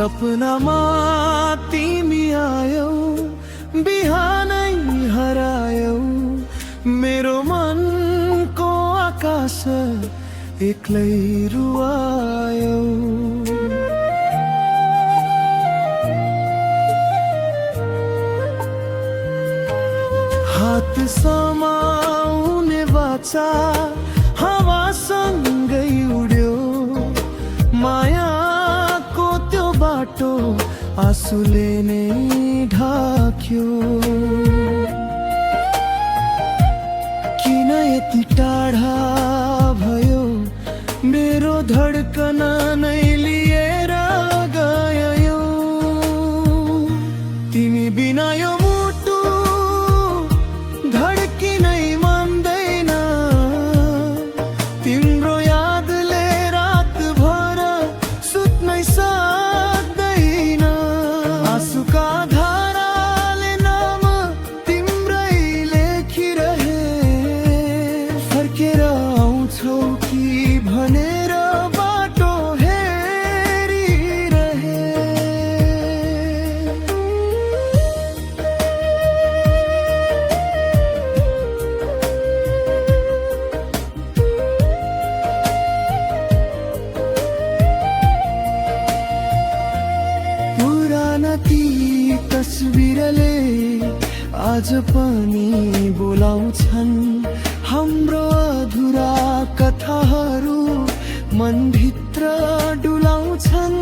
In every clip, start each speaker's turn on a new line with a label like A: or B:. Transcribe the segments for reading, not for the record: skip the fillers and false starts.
A: सपनामा तिमी आयौ, बिहानै हरायौ, मेरो मनको आकाश एक्लै रुवायौ। हात समाउने बाचा हावासँगै उड्यो, मायाको त्यो बाटो आँसुले नै ढाक्यो। किन यति टाढा भयो मेरो धड्कन नै लिएर गयो, तिमी बिना यो मुटु धड्किनै मान्दैन, तिम्रो यादले रातभर सुत्नै सक्दैन। आँसुका धाराले नाम तिम्रै लेखिरहे, फर्केर आउँछौ कि भनेर बाटो हेरिरहे। पुराना ती तस्बिरले आज पनि बोलाउँछन् हाम्रो अधुरा कथाहरू, मनभित्र डुलाउँछन्।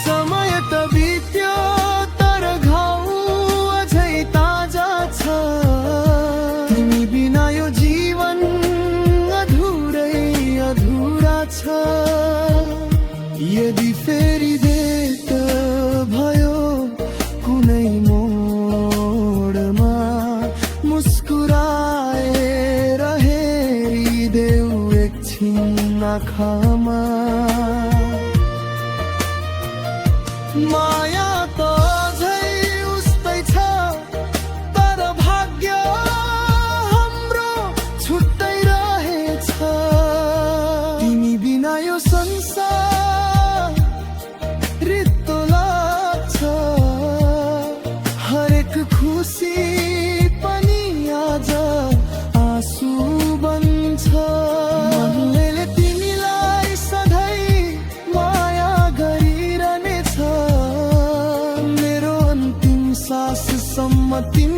A: समय त बित्यो तर घाउ अझै ताजा छ, तिमी बिना यो जीवन अधुरै अधुरा छ। यदि फेरि भेट भयो कुनै मोडमा, मुस्कुराएर हेरिदेऊ एकछिन आँखामा। माया त अझै उस्तै छ, तर भाग्य हाम्रो छुट्टै रहेछ। तिमी बिना यो संसार रित्तो लाग्छ, हरेक खुसी पनि आज आँसु बन्छ। मनले तिमीलाई सधैँ माया गरिरहनेछ, मेरो अन्तिम साससम्म तिमी